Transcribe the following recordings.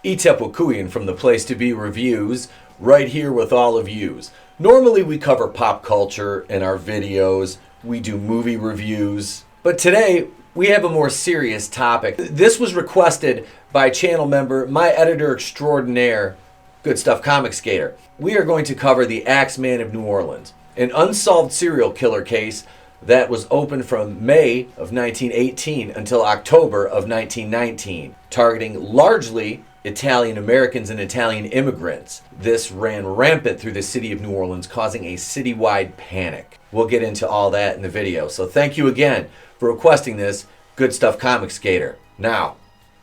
Itepokuyan from the Place to Be Reviews, right here with all of yous. Normally we cover pop culture in our videos, we do movie reviews, but today we have a more serious topic. This was requested by channel member, my Editor Extraordinaire, Goodstuff Comixgater. We are going to cover the Axeman of New Orleans, an unsolved serial killer case that was open from May of 1918 until October of 1919, targeting largely Italian Americans and Italian immigrants. This ran rampant through the city of New Orleans, causing a citywide panic. We'll get into all that in the video. So thank you again for requesting this, Goodstuff Comixgater. Now,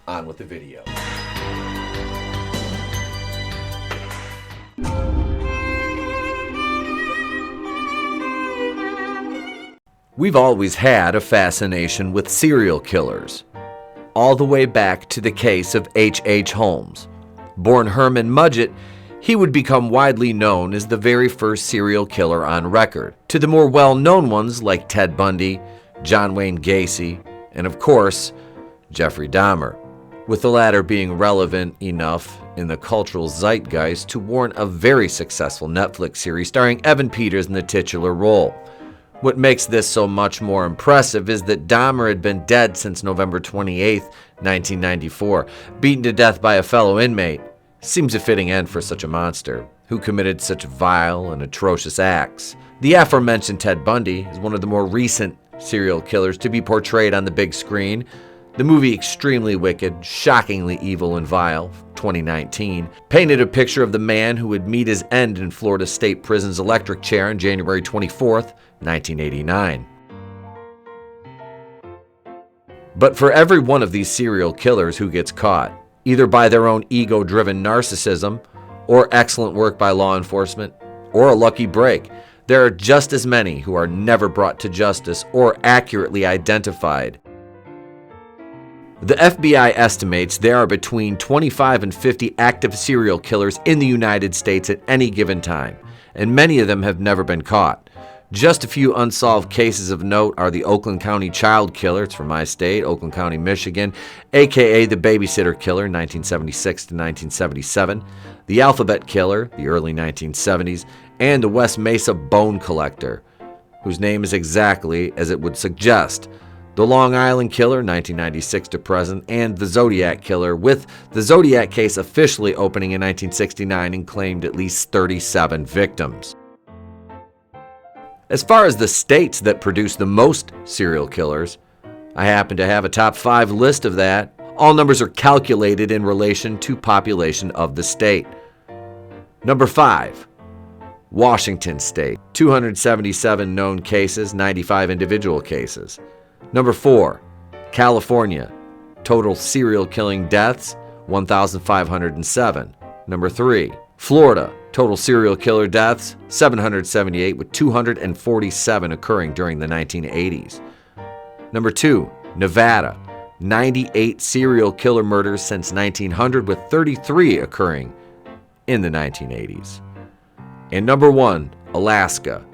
on with the video. We've always had a fascination with serial killers, all the way back to the case of H.H. Holmes. Born Herman Mudgett, he would become widely known as the very first serial killer on record, to the more well-known ones like Ted Bundy, John Wayne Gacy, and of course, Jeffrey Dahmer, with the latter being relevant enough in the cultural zeitgeist to warrant a very successful Netflix series starring Evan Peters in the titular role. What makes this so much more impressive is that Dahmer had been dead since November 28, 1994, beaten to death by a fellow inmate. Seems a fitting end for such a monster, who committed such vile and atrocious acts. The aforementioned Ted Bundy is one of the more recent serial killers to be portrayed on the big screen. The movie Extremely Wicked, Shockingly Evil and Vile, 2019, painted a picture of the man who would meet his end in Florida State Prison's electric chair on January 24th, 1989. But for every one of these serial killers who gets caught, either by their own ego-driven narcissism, or excellent work by law enforcement, or a lucky break, there are just as many who are never brought to justice or accurately identified. The FBI estimates there are between 25 and 50 active serial killers in the United States at any given time, and many of them have never been caught. Just a few unsolved cases of note are the Oakland County child killer, it's from my state, Oakland County, Michigan, aka the babysitter killer, 1976 to 1977, the Alphabet Killer, the early 1970s, and the West Mesa Bone Collector, whose name is exactly as it would suggest. The Long Island Killer, 1996 to present, and the Zodiac Killer, with the Zodiac case officially opening in 1969 and claimed at least 37 victims. As far as the states that produce the most serial killers, I happen to have a top 5 list of that. All numbers are calculated in relation to population of the state. Number 5, Washington State, 277 known cases, 95 individual cases. Number 4, California, total serial killing deaths, 1,507. Number 3, Florida, total serial killer deaths, 778, with 247 occurring during the 1980s. Number 2, Nevada, 98 serial killer murders since 1900, with 33 occurring in the 1980s. And number 1, Alaska,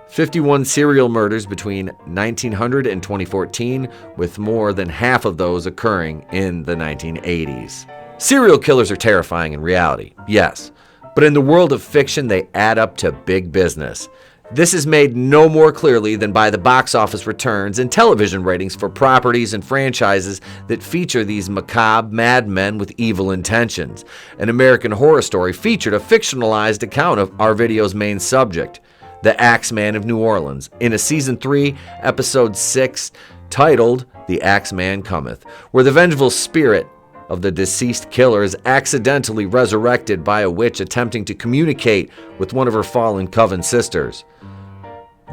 51 serial murders between 1900 and 2014, with more than half of those occurring in the 1980s. Serial killers are terrifying in reality, yes, but in the world of fiction, they add up to big business. This is made no more clearly than by the box office returns and television ratings for properties and franchises that feature these macabre madmen with evil intentions. An American Horror Story featured a fictionalized account of our video's main subject, the Axeman of New Orleans, in a Season 3, Episode 6, titled The Axeman Cometh, where the vengeful spirit of the deceased killer is accidentally resurrected by a witch attempting to communicate with one of her fallen coven sisters.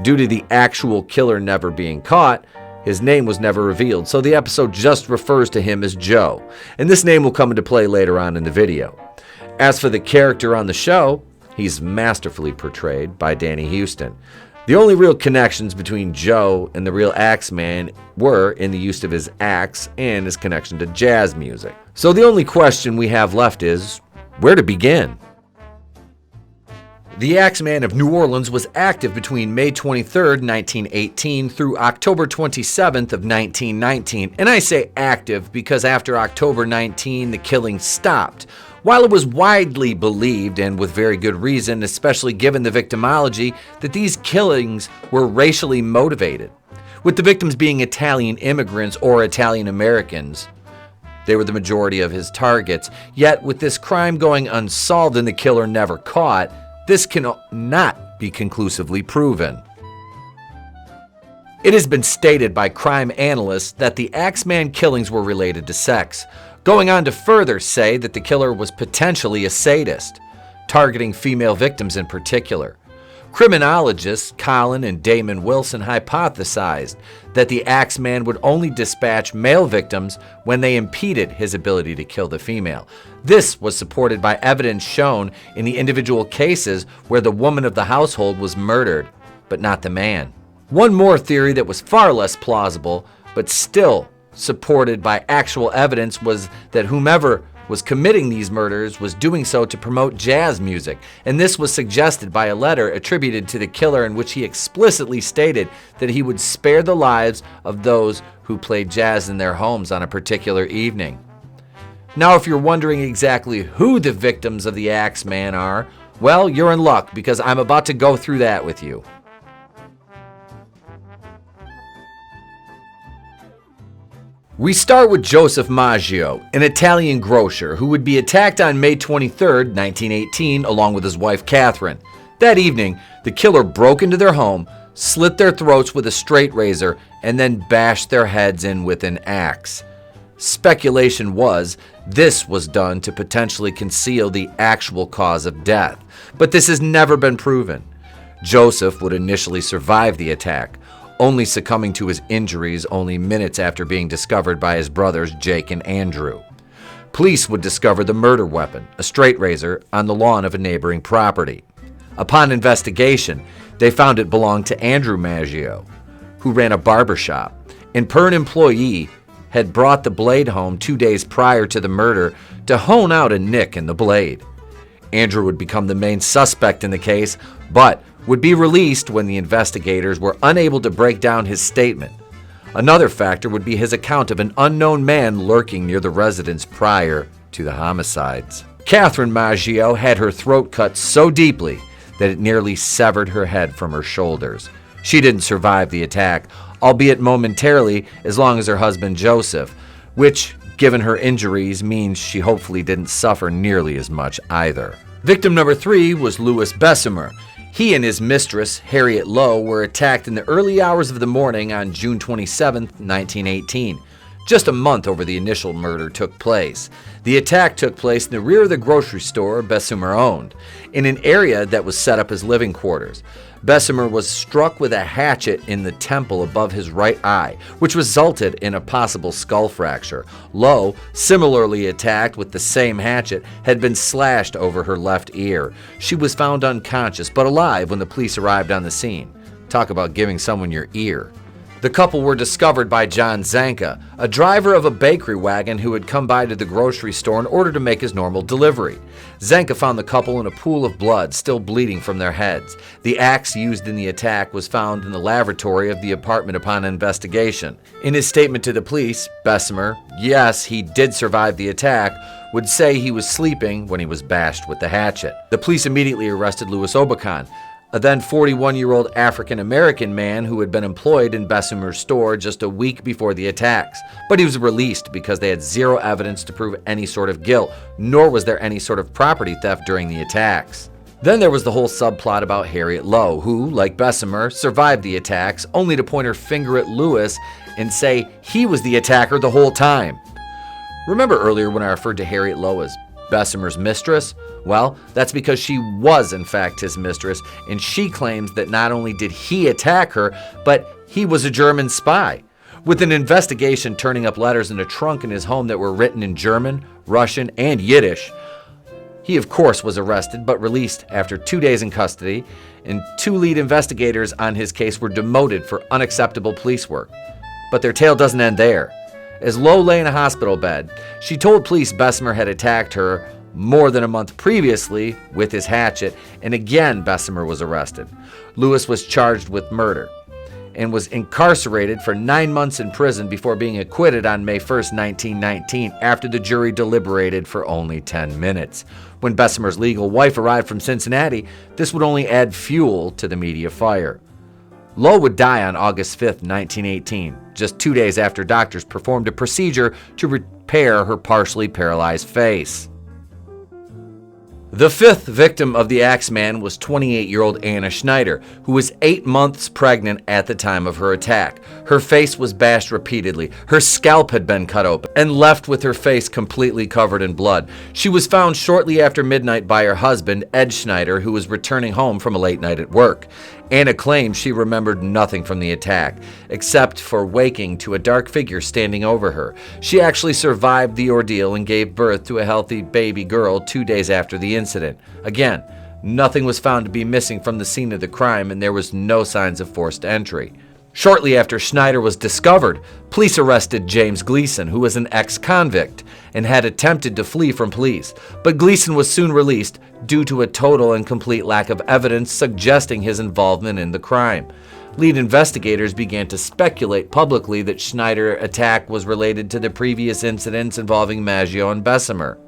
Due to the actual killer never being caught, his name was never revealed, so the episode just refers to him as Joe, and this name will come into play later on in the video. As for the character on the show, he's masterfully portrayed by Danny Houston. The only real connections between Joe and the real Axeman were in the use of his axe and his connection to jazz music. So the only question we have left is, where to begin? The Axeman of New Orleans was active between May 23, 1918 through October 27th of 1919. And I say active because after October 19, the killing stopped. While it was widely believed, and with very good reason, especially given the victimology, that these killings were racially motivated, with the victims being Italian immigrants or Italian Americans. They were the majority of his targets. Yet, with this crime going unsolved and the killer never caught, this cannot be conclusively proven. It has been stated by crime analysts that the Axeman killings were related to sex, going on to further say that the killer was potentially a sadist, targeting female victims in particular. Criminologists Colin and Damon Wilson hypothesized that the Axeman would only dispatch male victims when they impeded his ability to kill the female. This was supported by evidence shown in the individual cases where the woman of the household was murdered, but not the man. One more theory that was far less plausible, but still supported by actual evidence, was that whomever was committing these murders was doing so to promote jazz music, and this was suggested by a letter attributed to the killer in which he explicitly stated that he would spare the lives of those who played jazz in their homes on a particular evening. Now, if you're wondering exactly who the victims of the Axeman are, well, you're in luck because I'm about to go through that with you. We start with Joseph Maggio, an Italian grocer who would be attacked on May 23, 1918, along with his wife Catherine. That evening, the killer broke into their home, slit their throats with a straight razor, and then bashed their heads in with an axe. Speculation was this was done to potentially conceal the actual cause of death, but this has never been proven. Joseph would initially survive the attack, only succumbing to his injuries only minutes after being discovered by his brothers Jake and Andrew. Police would discover the murder weapon, a straight razor, on the lawn of a neighboring property. Upon investigation, they found it belonged to Andrew Maggio, who ran a barber shop, and per an employee, had brought the blade home 2 days prior to the murder to hone out a nick in the blade. Andrew would become the main suspect in the case, but would be released when the investigators were unable to break down his statement. Another factor would be his account of an unknown man lurking near the residence prior to the homicides. Catherine Maggio had her throat cut so deeply that it nearly severed her head from her shoulders. She didn't survive the attack, albeit momentarily, as long as her husband Joseph, which, given her injuries, means she hopefully didn't suffer nearly as much either. Victim number 3 was Louis Bessemer. He and his mistress, Harriet Lowe, were attacked in the early hours of the morning on June 27, 1918. Just a month over the initial murder took place. The attack took place in the rear of the grocery store Bessemer owned, in an area that was set up as living quarters. Bessemer was struck with a hatchet in the temple above his right eye, which resulted in a possible skull fracture. Lowe, similarly attacked with the same hatchet, had been slashed over her left ear. She was found unconscious but alive when the police arrived on the scene. Talk about giving someone your ear. The couple were discovered by John Zanka, a driver of a bakery wagon who had come by to the grocery store in order to make his normal delivery. Zanka found the couple in a pool of blood, still bleeding from their heads. The axe used in the attack was found in the lavatory of the apartment upon investigation. In his statement to the police, Bessemer, yes, he did survive the attack, would say he was sleeping when he was bashed with the hatchet. The police immediately arrested Louis Obakan, a then 41-year-old African-American man who had been employed in Bessemer's store just a week before the attacks. But he was released because they had zero evidence to prove any sort of guilt, nor was there any sort of property theft during the attacks. Then there was the whole subplot about Harriet Lowe, who, like Bessemer, survived the attacks, only to point her finger at Louis and say he was the attacker the whole time. Remember earlier when I referred to Harriet Lowe as Bessemer's mistress? Well, that's because she was in fact his mistress, and she claims that not only did he attack her, but he was a German spy. With an investigation turning up letters in a trunk in his home that were written in German, Russian, and Yiddish. He of course was arrested but released after 2 days in custody, and 2 lead investigators on his case were demoted for unacceptable police work. But their tale doesn't end there. As Lowe lay in a hospital bed, she told police Bessemer had attacked her more than a month previously with his hatchet, and again Bessemer was arrested. Lewis was charged with murder and was incarcerated for 9 months in prison before being acquitted on May 1st, 1919, after the jury deliberated for only 10 minutes. When Bessemer's legal wife arrived from Cincinnati, this would only add fuel to the media fire. Lowe would die on August 5th, 1918, just 2 days after doctors performed a procedure to repair her partially paralyzed face. The fifth victim of the Axeman was 28-year-old Anna Schneider, who was 8 months pregnant at the time of her attack. Her face was bashed repeatedly. Her scalp had been cut open and left with her face completely covered in blood. She was found shortly after midnight by her husband, Ed Schneider, who was returning home from a late night at work. Anna claimed she remembered nothing from the attack, except for waking to a dark figure standing over her. She actually survived the ordeal and gave birth to a healthy baby girl 2 days after the incident. Again, nothing was found to be missing from the scene of the crime, and there was no signs of forced entry. Shortly after Schneider was discovered, police arrested James Gleason, who was an ex-convict and had attempted to flee from police. But Gleason was soon released due to a total and complete lack of evidence suggesting his involvement in the crime. Lead investigators began to speculate publicly that Schneider's attack was related to the previous incidents involving Maggio and Bessemer.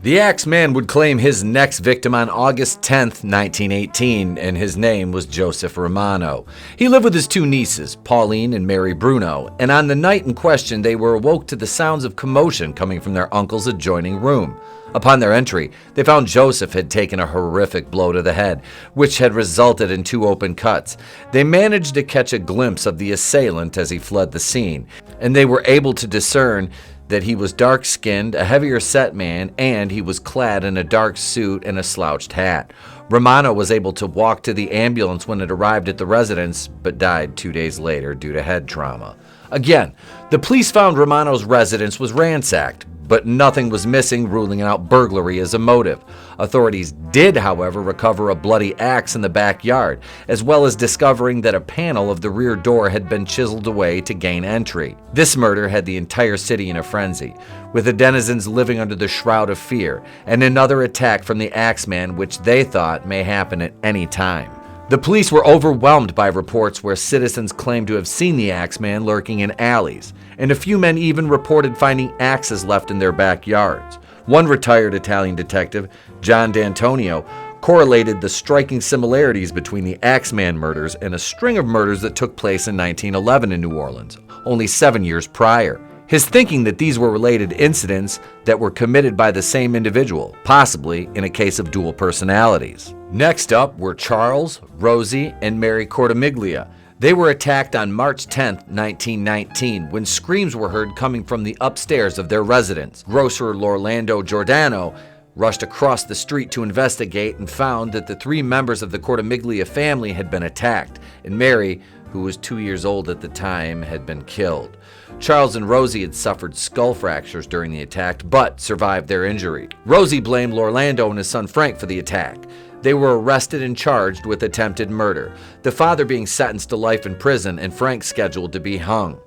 The Axeman would claim his next victim on August 10th, 1918, and his name was Joseph Romano. He lived with his 2 nieces, Pauline and Mary Bruno, and on the night in question they were awoke to the sounds of commotion coming from their uncle's adjoining room. Upon their entry, they found Joseph had taken a horrific blow to the head, which had resulted in 2 open cuts. They managed to catch a glimpse of the assailant as he fled the scene, and they were able to discern that he was dark-skinned, a heavier-set man, and he was clad in a dark suit and a slouched hat. Romano was able to walk to the ambulance when it arrived at the residence, but died 2 days later due to head trauma. Again, the police found Romano's residence was ransacked, but nothing was missing, ruling out burglary as a motive. Authorities did, however, recover a bloody axe in the backyard, as well as discovering that a panel of the rear door had been chiseled away to gain entry. This murder had the entire city in a frenzy, with the denizens living under the shroud of fear, and another attack from the Axeman, which they thought may happen at any time. The police were overwhelmed by reports where citizens claimed to have seen the Axeman lurking in alleys, and a few men even reported finding axes left in their backyards. One retired Italian detective, John D'Antonio, correlated the striking similarities between the Axeman murders and a string of murders that took place in 1911 in New Orleans, only 7 years prior. His thinking that these were related incidents that were committed by the same individual, possibly in a case of dual personalities. Next up were Charles, Rosie, and Mary Cortimiglia. They were attacked on March 10, 1919, when screams were heard coming from the upstairs of their residence. Grocer Lorlando Giordano rushed across the street to investigate and found that the 3 members of the Cortimiglia family had been attacked, and Mary, who was 2 years old at the time, had been killed. Charles and Rosie had suffered skull fractures during the attack, but survived their injury. Rosie blamed Lorlando and his son Frank for the attack. They were arrested and charged with attempted murder, the father being sentenced to life in prison and Frank scheduled to be hung.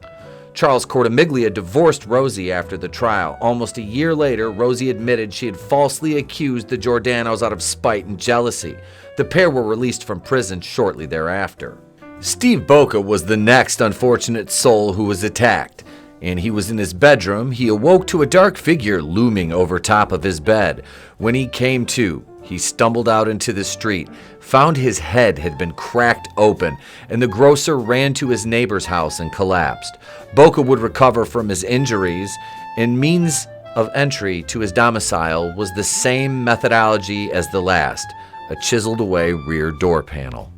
Charles Cortimiglia divorced Rosie after the trial. Almost a year later, Rosie admitted she had falsely accused the Giordanos out of spite and jealousy. The pair were released from prison shortly thereafter. Steve Boca was the next unfortunate soul who was attacked, and he was in his bedroom. He awoke to a dark figure looming over top of his bed. When he came to, he stumbled out into the street, found his head had been cracked open, and the grocer ran to his neighbor's house and collapsed. Boca would recover from his injuries, and means of entry to his domicile was the same methodology as the last, a chiseled away rear door panel.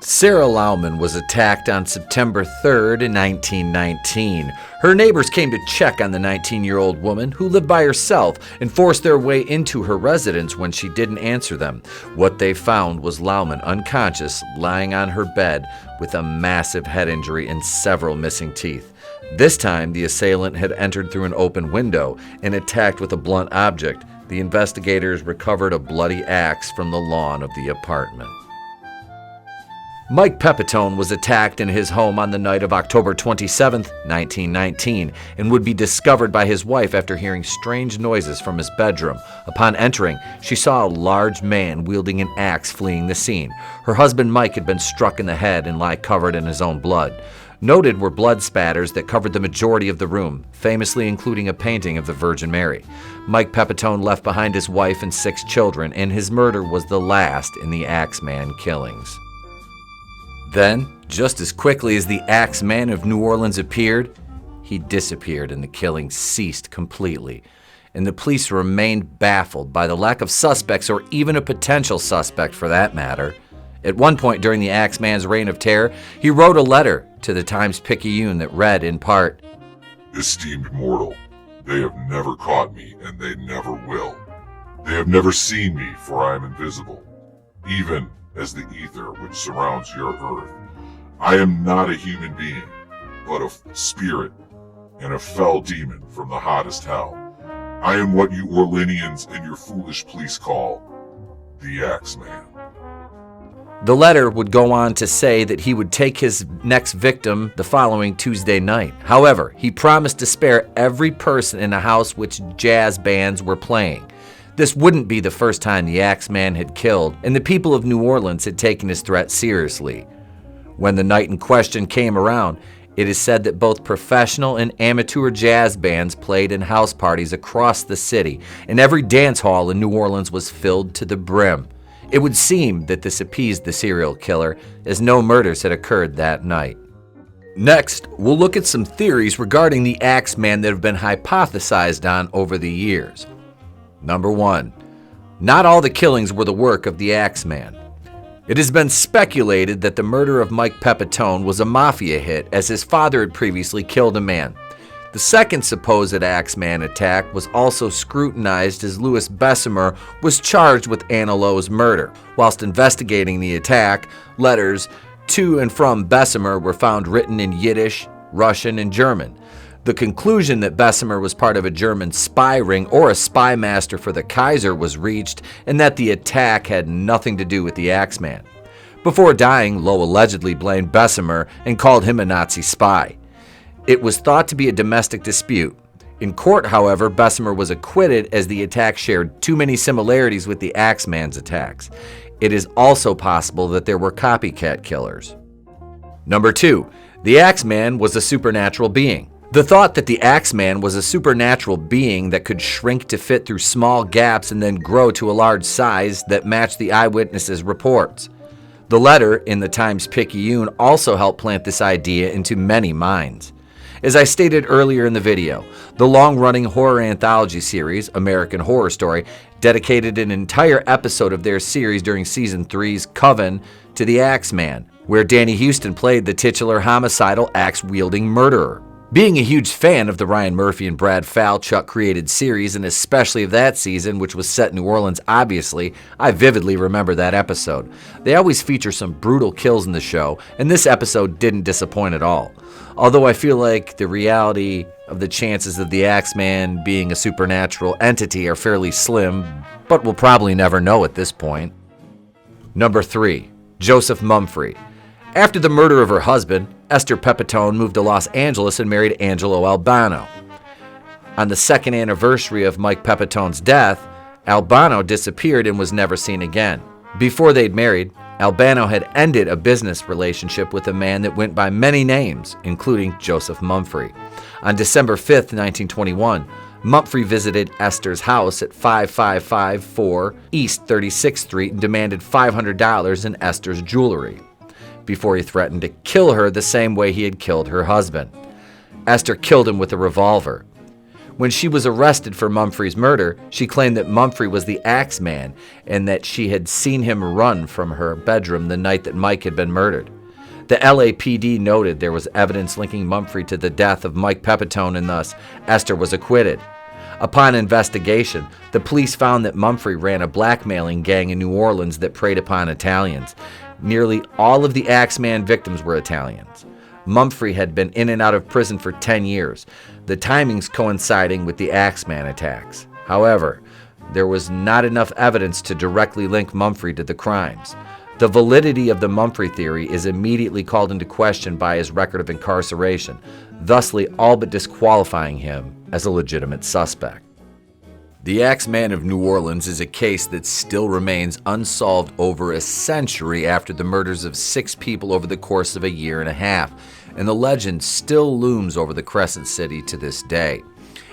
Sarah Lauman was attacked on September 3rd, 1919. Her neighbors came to check on the 19-year-old woman who lived by herself and forced their way into her residence when she didn't answer them. What they found was Lauman unconscious, lying on her bed with a massive head injury and several missing teeth. This time, the assailant had entered through an open window and attacked with a blunt object. The investigators recovered a bloody axe from the lawn of the apartment. Mike Pepitone was attacked in his home on the night of October 27, 1919, and would be discovered by his wife after hearing strange noises from his bedroom. Upon entering, she saw a large man wielding an axe fleeing the scene. Her husband Mike had been struck in the head and lay covered in his own blood. Noted were blood spatters that covered the majority of the room, famously including a painting of the Virgin Mary. Mike Pepitone left behind his wife and 6 children, and his murder was the last in the Axeman killings. Then, just as quickly as the Axeman of New Orleans appeared, he disappeared and the killings ceased completely. And the police remained baffled by the lack of suspects, or even a potential suspect for that matter. At one point during the Axeman's reign of terror, he wrote a letter to the Times-Picayune that read in part, "Esteemed mortal, they have never caught me, and they never will. They have never seen me, for I am invisible, even as the ether which surrounds your earth. I am not a human being, but a spirit and a fell demon from the hottest hell. I am what you Orleanians and your foolish police call the Axeman." The letter would go on to say that he would take his next victim the following Tuesday night. However, he promised to spare every person in the house which jazz bands were playing. This wouldn't be the first time the Axeman had killed, and the people of New Orleans had taken his threat seriously. When the night in question came around, it is said that both professional and amateur jazz bands played in house parties across the city, and every dance hall in New Orleans was filled to the brim. It would seem that this appeased the serial killer, as no murders had occurred that night. Next, we'll look at some theories regarding the Axeman that have been hypothesized on over the years. Number 1. Not all the killings were the work of the Axeman. It has been speculated that the murder of Mike Pepitone was a mafia hit, as his father had previously killed a man. The second supposed Axeman attack was also scrutinized, as Louis Bessemer was charged with Angelou's murder. Whilst investigating the attack, letters to and from Bessemer were found written in Yiddish, Russian, and German. The conclusion that Bessemer was part of a German spy ring or a spy master for the Kaiser was reached, and that the attack had nothing to do with the Axeman. Before dying, Lowe allegedly blamed Bessemer and called him a Nazi spy. It was thought to be a domestic dispute. In court, however, Bessemer was acquitted, as the attack shared too many similarities with the Axeman's attacks. It is also possible that there were copycat killers. Number 2. The Axeman was a supernatural being. The thought that the Axeman was a supernatural being that could shrink to fit through small gaps and then grow to a large size that matched the eyewitnesses' reports. The letter in the Times-Picayune also helped plant this idea into many minds. As I stated earlier in the video, the long-running horror anthology series, American Horror Story, dedicated an entire episode of their series during Season 3's Coven to the Axeman, where Danny Huston played the titular homicidal axe-wielding murderer. Being a huge fan of the Ryan Murphy and Brad Falchuk created series, and especially of that season, which was set in New Orleans obviously, I vividly remember that episode. They always feature some brutal kills in the show, and this episode didn't disappoint at all. Although I feel like the reality of the chances of the Axeman being a supernatural entity are fairly slim, but we'll probably never know at this point. Number 3. Joseph Mumfree. After the murder of her husband, Esther Pepitone moved to Los Angeles and married Angelo Albano. On the second anniversary of Mike Pepitone's death, Albano disappeared and was never seen again. Before they'd married, Albano had ended a business relationship with a man that went by many names, including Joseph Mumfree. On December 5, 1921, Mumfree visited Esther's house at 5554 East 36th Street and demanded $500 in Esther's jewelry, before he threatened to kill her the same way he had killed her husband. Esther killed him with a revolver. When she was arrested for Mumfree's murder, she claimed that Mumfree was the Axeman and that she had seen him run from her bedroom the night that Mike had been murdered. The LAPD noted there was evidence linking Mumfree to the death of Mike Pepitone, and thus Esther was acquitted. Upon investigation, the police found that Mumfree ran a blackmailing gang in New Orleans that preyed upon Italians. Nearly all of the Axeman victims were Italians. Mumfree had been in and out of prison for 10 years, the timings coinciding with the Axeman attacks. However, there was not enough evidence to directly link Mumfree to the crimes. The validity of the Mumphrey theory is immediately called into question by his record of incarceration, thusly all but disqualifying him as a legitimate suspect. The Axeman of New Orleans is a case that still remains unsolved over a century after the murders of 6 people over the course of a year and a half, and the legend still looms over the Crescent City to this day.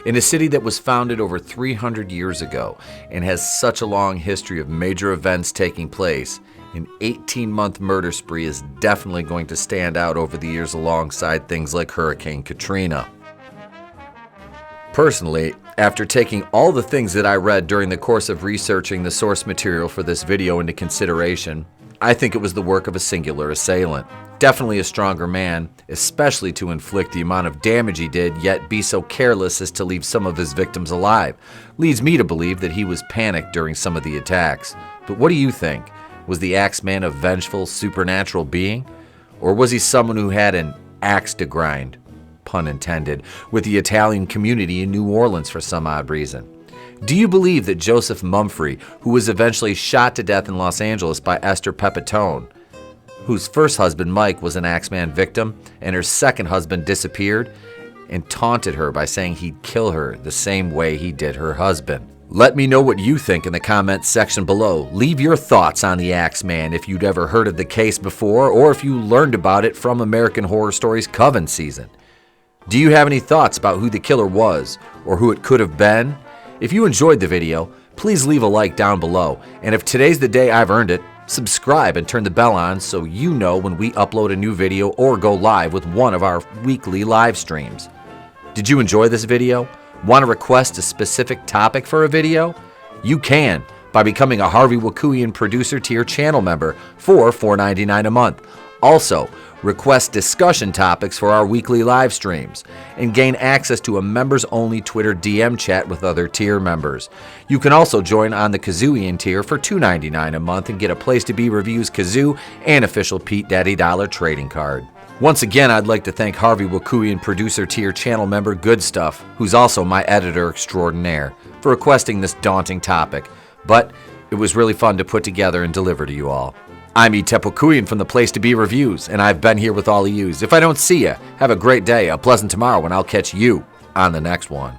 In a city that was founded over 300 years ago and has such a long history of major events taking place, an 18-month murder spree is definitely going to stand out over the years alongside things like Hurricane Katrina. Personally, after taking all the things that I read during the course of researching the source material for this video into consideration, I think it was the work of a singular assailant. Definitely a stronger man, especially to inflict the amount of damage he did, yet be so careless as to leave some of his victims alive. Leads me to believe that he was panicked during some of the attacks. But what do you think? Was the Axeman a vengeful, supernatural being? Or was he someone who had an axe to grind, pun intended, with the Italian community in New Orleans for some odd reason? Do you believe that Joseph Mumphrey, who was eventually shot to death in Los Angeles by Esther Pepitone, whose first husband Mike was an Axeman victim and her second husband disappeared and taunted her by saying he'd kill her the same way he did her husband? Let me know what you think in the comments section below. Leave your thoughts on the Axeman if you'd ever heard of the case before or if you learned about it from American Horror Stories Coven season. Do you have any thoughts about who the killer was or who it could have been? If you enjoyed the video, please leave a like down below. And if today's the day I've earned it, subscribe and turn the bell on so you know when we upload a new video or go live with one of our weekly live streams. Did you enjoy this video? Want to request a specific topic for a video? You can by becoming a Harvey Wakuian producer tier channel member for $4.99 a month. Also, request discussion topics for our weekly live streams and gain access to a members-only Twitter DM chat with other tier members. You can also join on the Kazooian tier for $2.99 a month and get a Place to Be Reviews kazoo and official Pete Daddy Dollar trading card. Once again, I'd like to thank Harvey Wakuian producer tier channel member Goodstuff, who's also my editor extraordinaire, for requesting this daunting topic, but it was really fun to put together and deliver to you all. I'm Wakuian from the Place to Be Reviews, and I've been here with all of yous. If I don't see you, have a great day, a pleasant tomorrow, and I'll catch you on the next one.